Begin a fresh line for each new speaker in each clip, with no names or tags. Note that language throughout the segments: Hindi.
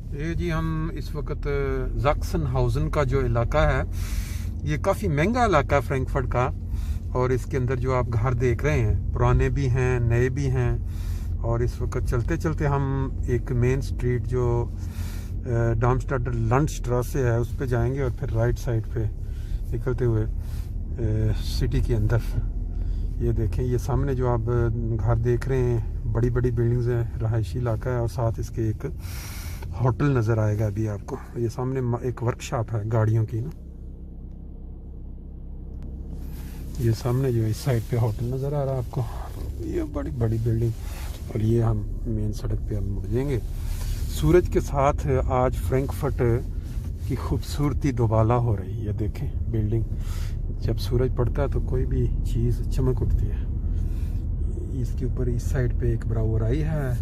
ये जी हम इस वक्त ज़ाक्सनहाउज़न का जो इलाका है, ये काफ़ी महंगा इलाका है फ्रैंकफर्ट का। और इसके अंदर जो आप घर देख रहे हैं, पुराने भी हैं, नए भी हैं। और इस वक्त चलते चलते हम एक मेन स्ट्रीट जो डार्मस्टाड लंडस्ट्रासे है उस पर जाएंगे और फिर राइट साइड पे निकलते हुए सिटी के अंदर ये देखें, ये सामने जो आप घर देख रहे हैं, बड़ी बड़ी बिल्डिंग्स हैं, रहायशी इलाका है और साथ इसके एक होटल नज़र आएगा अभी आपको। ये सामने एक वर्कशॉप है गाड़ियों की ना, ये सामने जो इस साइड पे होटल नज़र आ रहा है आपको, ये बड़ी बड़ी बिल्डिंग। और ये हम मेन सड़क पे अब मुड़ जाएंगे। सूरज के साथ आज फ्रैंकफर्ट की खूबसूरती दोबाला हो रही है। देखें बिल्डिंग, जब सूरज पड़ता है तो कोई भी चीज़ चमक उठती है। इसके ऊपर इस साइड पे एक ब्राउराई है,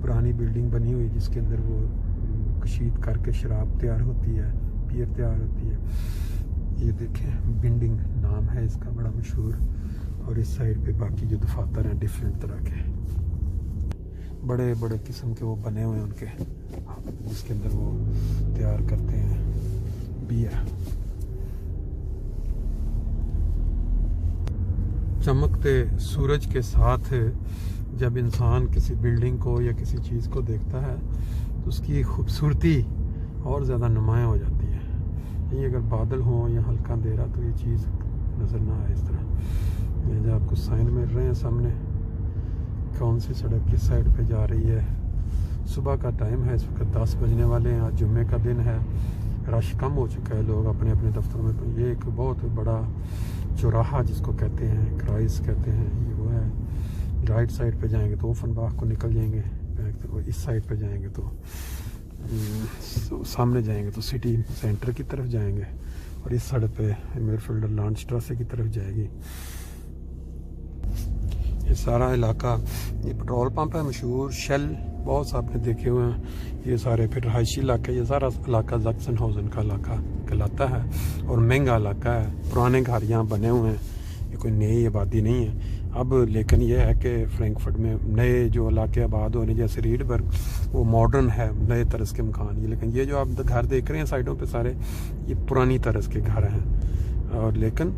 पुरानी बिल्डिंग बनी हुई जिसके अंदर वो कशीद करके शराब तैयार होती है, बियर तैयार होती है। ये देखें बिल्डिंग नाम है इसका, बड़ा मशहूर। और इस साइड पे बाकी जो दफातर हैं डिफरेंट तरह के, बड़े बड़े किस्म के वो बने हुए हैं उनके, जिसके अंदर वो तैयार करते हैं बियर। चमकते सूरज के साथ जब इंसान किसी बिल्डिंग को या किसी चीज़ को देखता है तो उसकी खूबसूरती और ज़्यादा नुमायाँ हो जाती है। यही अगर बादल हो या हल्का अंधेरा तो ये चीज़ नज़र ना आए इस तरह। ये जो आपको साइन मिल रहे हैं सामने, कौन सी सड़क किस साइड पे जा रही है। सुबह का टाइम है, इस वक्त 10 बजने वाले हैं। आज जुम्मे का दिन है, रश कम हो चुका है, लोग अपने अपने दफ्तरों में। तो ये एक बहुत बड़ा चौराहा जिसको कहते हैं, क्राइस कहते हैं, ये वो है। राइट साइड पे जाएंगे तो ओफनबाग को निकल जाएंगे, तो इस साइड पे जाएंगे तो सामने जाएंगे तो सिटी सेंटर की तरफ जाएंगे। और इस सड़क पे मेरफील्डर लैंडस्ट्रासे की तरफ जाएगी। ये सारा इलाका, ये पेट्रोल पंप है मशहूर, शेल बहुत सा आपने देखे हुए हैं। ये सारे फिर रहायशी इलाके, ये सारा इलाका ज़ाक्सनहाउज़न का इलाका कहलाता है और महंगा इलाका है। पुराने घर यहाँ बने हुए हैं, ये कोई नई आबादी नहीं है अब। लेकिन ये है कि फ्रैंकफर्ट में नए जो इलाके आबाद होने, जैसे रीडबर्ग, वो मॉडर्न है, नए तरस के मकान ये। लेकिन ये जो आप घर देख रहे हैं साइडों पे सारे, ये पुरानी तरस के घर हैं। और लेकिन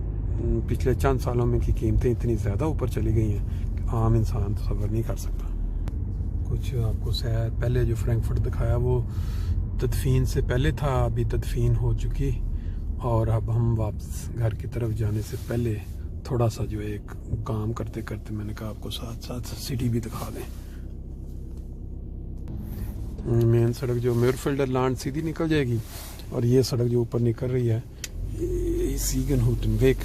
पिछले चंद सालों में की कीमतें इतनी ज़्यादा ऊपर चली गई हैं कि आम इंसान तसव्वुर नहीं कर सकता। कुछ आपको सैर पहले जो फ्रैंकफर्ट दिखाया वो तदफीन से पहले था, अभी तदफीन हो चुकी। और अब हम वापस घर की तरफ जाने से पहले थोड़ा सा जो एक काम करते करते मैंने कहा आपको साथ साथ सिटी भी दिखा दें। मेन सड़क जो मेरफील्डर लैंड सीधी निकल जाएगी और ये सड़क जो ऊपर निकल रही है सीगनहुटनवेक,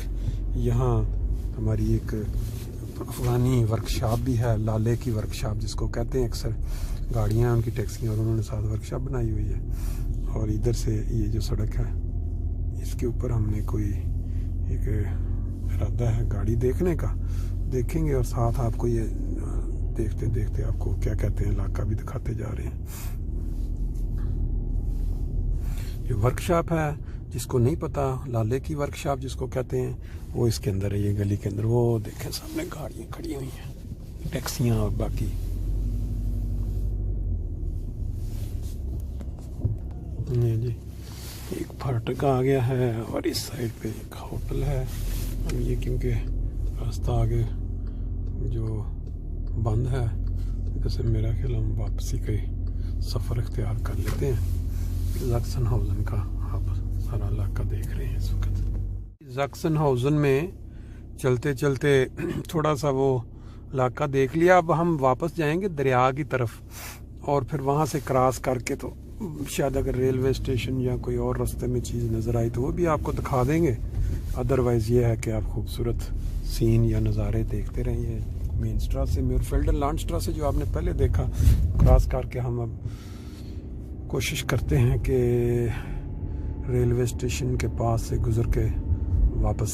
यहाँ हमारी एक पुरानी वर्कशॉप भी है, लाले की वर्कशॉप जिसको कहते हैं अक्सर। गाड़ियाँ उनकी टैक्सियाँ, और उन्होंने साथ वर्कशॉप बनाई हुई है। और इधर से ये जो सड़क है इसके ऊपर हमने कोई एक इरादा है गाड़ी देखने का, देखेंगे और साथ आपको ये देखते देखते आपको क्या कहते हैं इलाका भी दिखाते जा रहे हैं। ये वर्कशॉप है, जिसको नहीं पता, लाले की वर्कशॉप जिसको कहते हैं, वो इसके अंदर है, ये गली के अंदर। वो देखें सामने गाड़ियाँ खड़ी हुई हैं, टैक्सियाँ और बाकी। ये जी एक फाटक आ गया है और इस साइड पे एक होटल है। और ये क्योंकि रास्ता आगे जो बंद है, जैसे मेरा ख्याल हम वापसी का सफ़र इख्तियार कर लेते हैं। ज़ाक्सनहाउज़न का आप सारा इलाका देख रहे हैं इस वक्त। ज़ाक्सनहाउज़न में चलते चलते थोड़ा सा वो इलाका देख लिया। अब हम वापस जाएंगे दरिया की तरफ और फिर वहाँ से क्रॉस करके तो शायद अगर रेलवे स्टेशन या कोई और रास्ते में चीज़ नज़र आई तो वो भी आपको दिखा देंगे। अदरवाइज़ ये है कि आप खूबसूरत सीन या नज़ारे देखते रहिए। मेन स्ट्रास से मेरफील्डर लैंडस्ट्रास से जो आपने पहले देखा, क्रॉस करके हम अब कोशिश करते हैं कि रेलवे स्टेशन के पास से गुजर के वापस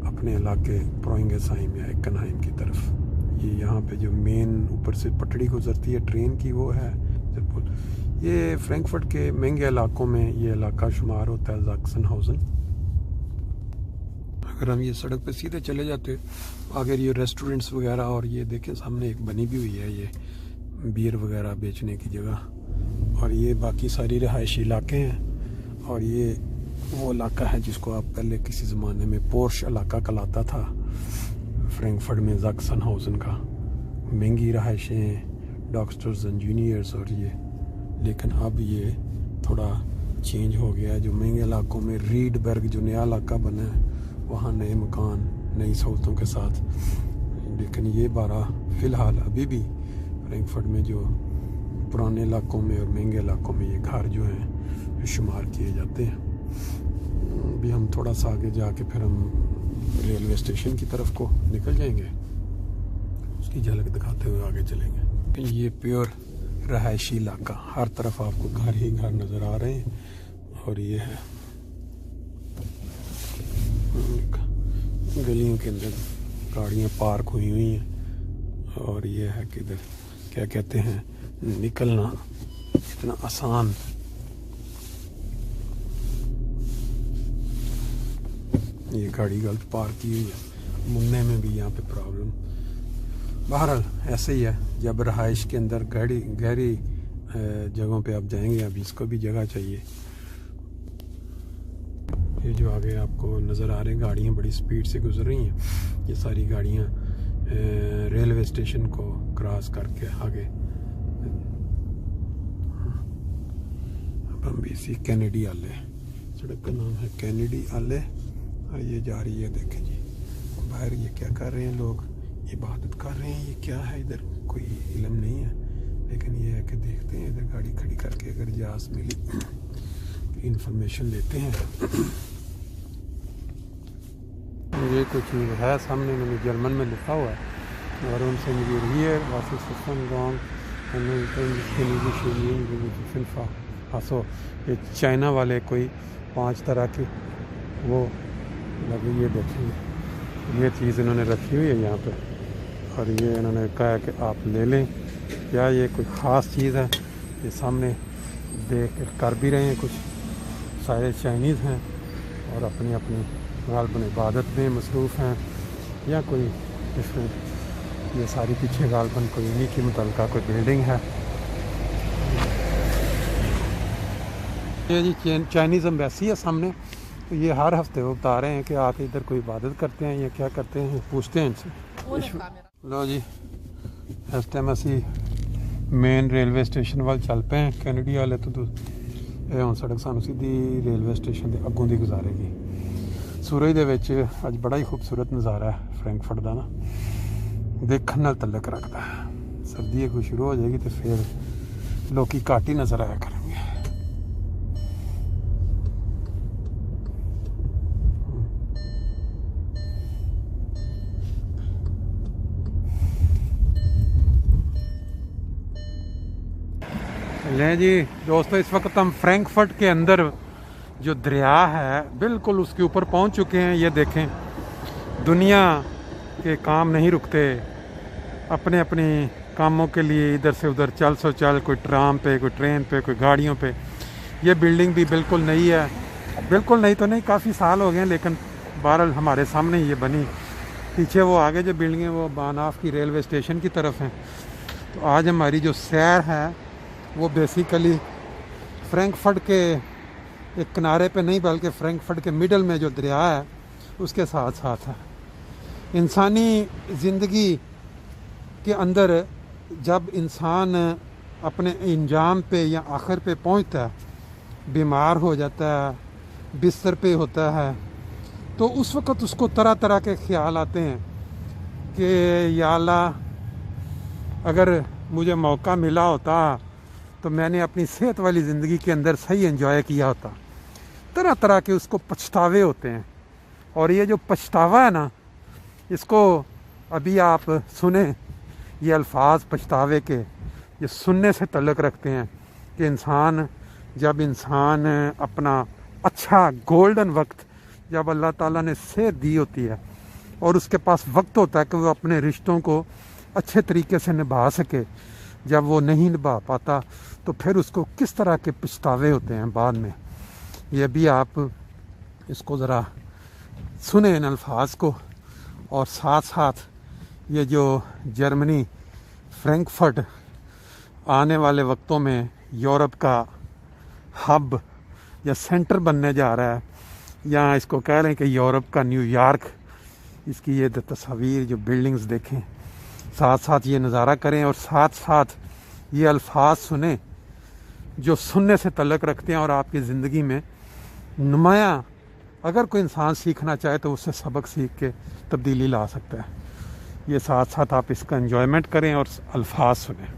अपने इलाके प्रोइंगेसाइम या एकनहाइम की तरफ। ये यहाँ पे जो मेन ऊपर से पटड़ी गुजरती है ट्रेन की, वो है जयपुर। ये फ्रैंकफर्ट के महंगे इलाकों में ये इलाका शुमार होता है ज़ाक्सनहाउज़न। अगर हम ये सड़क पे सीधे चले जाते अगर ये रेस्टोरेंट्स वगैरह, और ये देखें सामने एक बनी भी हुई है ये बियर वगैरह बेचने की जगह, और ये बाकी सारी रिहायशी इलाके हैं। और ये वो इलाका है जिसको आप पहले किसी ज़माने में पोर्श इलाका कहलाता था, फ्रैंकफर्ट में ज़ैक्सनहाउज़न का। महंगी रहायशें, डॉक्टर्स, इंजीनियर्स और ये, लेकिन अब ये थोड़ा चेंज हो गया है। जो महंगे इलाकों में रीडबर्ग जो नया इलाका बना है, वहाँ नए मकान नई सहूलतों के साथ। लेकिन ये बारह फ़िलहाल अभी भी फ्रैंकफर्ट में जो पुराने इलाकों में और महंगे इलाकों में ये घर जो हैं शुमार किए जाते हैं। अभी हम थोड़ा सा आगे जाके फिर हम रेलवे स्टेशन की तरफ को निकल जाएंगे, उसकी झलक दिखाते हुए आगे चलेंगे। ये प्योर रहायशी इलाका, हर तरफ आपको घर ही घर नज़र आ रहे हैं। और ये है गलियों के अंदर गाड़ियाँ पार्क हुई हैं। और ये है कि इधर क्या कहते हैं, निकलना इतना आसान। ये गाड़ी गलत पार्क की हुई है, मुड़ने में भी यहाँ पे प्रॉब्लम। बहरहाल ऐसे ही है, जब रहाइश के अंदर गहरी जगहों पे आप जाएंगे, अब इसको भी जगह चाहिए। ये जो आगे आपको नज़र आ रहे हैं गाड़ियाँ बड़ी स्पीड से गुजर रही हैं। ये सारी गाड़ियाँ रेलवे स्टेशन को क्रॉस करके आगे। अब हम भी इसी कैनेडी आले, सड़क का नाम है कैनेडी आले, और ये जा रही है। देखें जी बाहर ये क्या कर रहे हैं लोग, इबादत कर रहे हैं। ये क्या है, इधर कोई इल्म नहीं है, लेकिन ये है कि देखते हैं। इधर गाड़ी खड़ी करके अगर इजाज़त मिली इंफॉर्मेशन लेते हैं। ये कुछ है सामने, मैंने जर्मन में लिखा हुआ है और उनसे मुझे here was a system wrong and then ये चाइना वाले कोई 5 तरह की वो लगी। ये देखेंगे, ये चीज़ इन्होंने रखी हुई है यहाँ पे, और ये इन्होंने कहा है कि आप ले लें। क्या ये कोई ख़ास चीज़ है? ये सामने देख कर भी रहे हैं, कुछ सारे चाइनीज़ हैं और अपनी अपनी गालबन इबादत में मसरूफ़ हैं, या कोई डिफरेंट। ये सारी पीछे गालबन कोई इन्हीं की मुतल्लिका कोई बिल्डिंग है। ये जी चाइनीज़ एम्बेसी है सामने, तो ये हर हफ्ते वो बता रहे हैं कि आके इधर कोई इबादत करते हैं या क्या करते हैं, पूछते हैं इनसे। लो जी, इस टाइम असी मेन रेलवे स्टेशन वाल चल पे हैं। कैनेडी वाले तो ये हुण सड़क सानू सीधी रेलवे स्टेशन के अगों दी गुजारेगी। सूरज दे विच अज बड़ा ही खूबसूरत नज़ारा है फ्रैंकफर्ट का ना, देखने नाल तल्लक रखता है। सर्दी अगों शुरू हो जाएगी तो फिर लोग घट ही नज़र आया करेंगे। ले जी दोस्तों, इस वक्त हम फ्रैंकफर्ट के अंदर जो दरिया है बिल्कुल उसके ऊपर पहुंच चुके हैं। ये देखें, दुनिया के काम नहीं रुकते, अपने अपने कामों के लिए इधर से उधर चल सो चल, कोई ट्राम पे, कोई ट्रेन पे, कोई गाड़ियों पे। ये बिल्डिंग भी बिल्कुल नई है, बिल्कुल नई तो नहीं, काफ़ी साल हो गए हैं, लेकिन बहरहाल हमारे सामने ये बनी। पीछे वो आगे जो बिल्डिंगें वो बानाफ की रेलवे स्टेशन की तरफ हैं। तो आज हमारी जो सैर है वो बेसिकली फ्रैंकफर्ट के एक किनारे पे नहीं, बल्कि फ्रैंकफर्ट के मिडल में जो दरिया है उसके साथ साथ है। इंसानी ज़िंदगी के अंदर जब इंसान अपने इंजाम पे या आखिर पे पहुंचता है, बीमार हो जाता है, बिस्तर पे होता है, तो उस वक़्त उसको तरह तरह के ख्याल आते हैं कि या अल्लाह अगर मुझे मौका मिला होता तो मैंने अपनी सेहत वाली ज़िंदगी के अंदर सही एंजॉय किया होता। तरह तरह के उसको पछतावे होते हैं। और ये जो पछतावा है ना, इसको अभी आप सुने, ये अल्फाज पछतावे के ये सुनने से तल्लुक़ रखते हैं कि जब इंसान अपना अच्छा गोल्डन वक्त जब अल्लाह ताला ने सेहत दी होती है और उसके पास वक्त होता है कि वो अपने रिश्तों को अच्छे तरीके से निभा सके, जब वो नहीं निभा पाता तो फिर उसको किस तरह के पछतावे होते हैं बाद में। ये भी आप इसको ज़रा सुने इन अल्फाज को, और साथ साथ ये जो जर्मनी फ्रैंकफर्ट आने वाले वक्तों में यूरोप का हब या सेंटर बनने जा रहा है, या इसको कह रहे हैं कि यूरोप का न्यूयॉर्क। इसकी ये तस्वीर, जो बिल्डिंग्स देखें, साथ साथ ये नज़ारा करें और साथ साथ ये अल्फाज सुने जो सुनने से तल्लुक़ रखते हैं और आपकी ज़िंदगी में नुमाया, अगर कोई इंसान सीखना चाहे तो उससे सबक सीख के तब्दीली ला सकता है। ये साथ साथ आप इसका एंजॉयमेंट करें और अल्फाज सुने।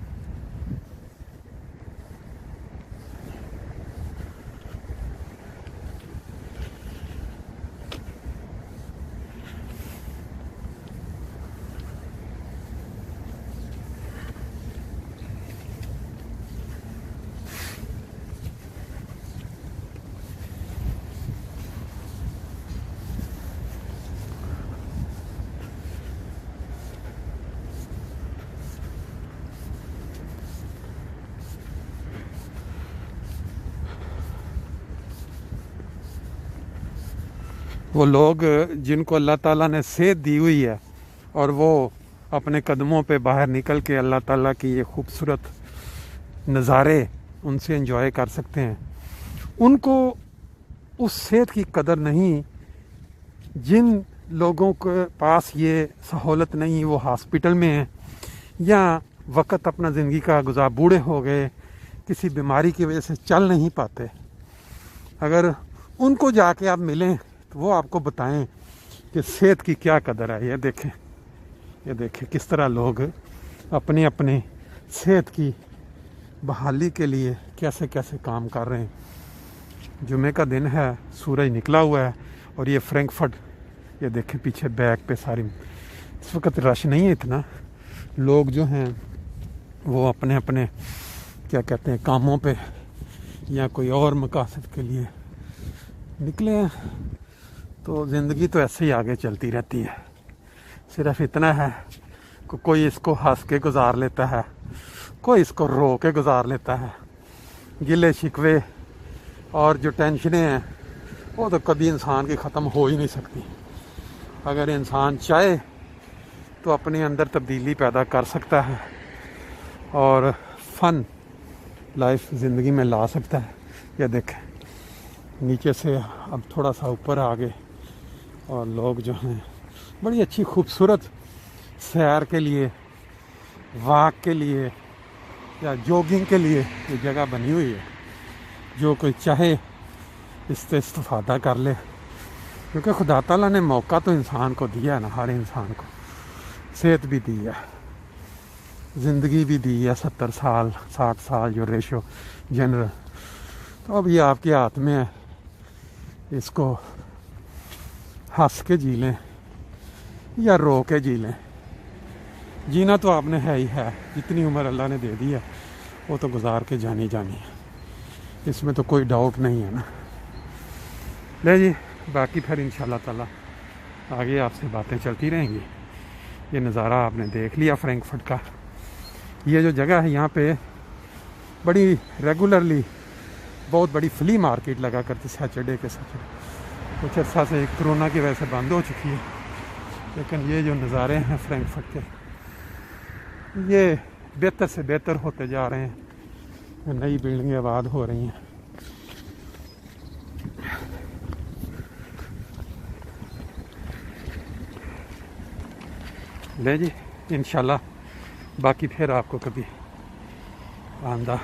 वो लोग जिनको अल्लाह ताला ने सेहत दी हुई है और वो अपने कदमों पे बाहर निकल के अल्लाह ताला की ये खूबसूरत नज़ारे उनसे एंजॉय कर सकते हैं, उनको उस सेहत की कदर नहीं। जिन लोगों के पास ये सहूलत नहीं, वो हॉस्पिटल में हैं या वक्त अपना ज़िंदगी का गुजार, बूढ़े हो गए, किसी बीमारी की वजह से चल नहीं पाते, अगर उनको जाके आप मिलें तो वो आपको बताएं कि सेहत की क्या कदर है। ये देखें किस तरह लोग अपने अपने सेहत की बहाली के लिए कैसे कैसे काम कर रहे हैं। जुमे का दिन है, सूरज निकला हुआ है और ये फ्रैंकफर्ट, ये देखें पीछे बैक पे सारी, इस वक्त रश नहीं है इतना। लोग जो हैं वो अपने अपने क्या कहते हैं कामों पे या कोई और मकासद के लिए निकले हैं। तो ज़िंदगी तो ऐसे ही आगे चलती रहती है। सिर्फ इतना है कि कोई इसको हंस के गुजार लेता है, कोई इसको रो के गुजार लेता है। गिले शिकवे और जो टेंशनें हैं वो तो कभी इंसान की ख़त्म हो ही नहीं सकती। अगर इंसान चाहे तो अपने अंदर तब्दीली पैदा कर सकता है और फ़न लाइफ ज़िंदगी में ला सकता है। ये देखें नीचे से अब थोड़ा सा ऊपर आ गए और लोग जो हैं बड़ी अच्छी खूबसूरत सैर के लिए, वॉक के लिए या जॉगिंग के लिए ये जगह बनी हुई है। जो कोई चाहे इससे इस्तेफादा कर ले, क्योंकि खुदा ताला ने मौका तो इंसान को दिया है ना, हर इंसान को सेहत भी दी है, ज़िंदगी भी दी है, 70 साल 60 साल जो रेशो जनरल। तो अब ये आपके हाथ में है, इसको हंस के जी लें या रो के जी लें। जीना तो आपने है ही है, जितनी उम्र अल्लाह ने दे दी है वो तो गुजार के जानी है, इसमें तो कोई डाउट नहीं है ना। ले जी, बाकी फिर इंशाल्लाह ताला आगे आपसे बातें चलती रहेंगी। ये नज़ारा आपने देख लिया फ्रैंकफर्ट का। ये जो जगह है यहाँ पे बड़ी रेगुलरली बहुत बड़ी फ्ली मार्केट लगा करती, सैटरडे के सैटरडे। कुछ अर्सा से कोरोना की वजह से बंद हो चुकी है, लेकिन ये जो नज़ारे हैं फ्रैंकफर्ट के, ये बेहतर से बेहतर होते जा रहे हैं। नई बिल्डिंगें आबाद हो रही हैं। ले जी, इंशाल्लाह बाकी फिर आपको कभी आंदा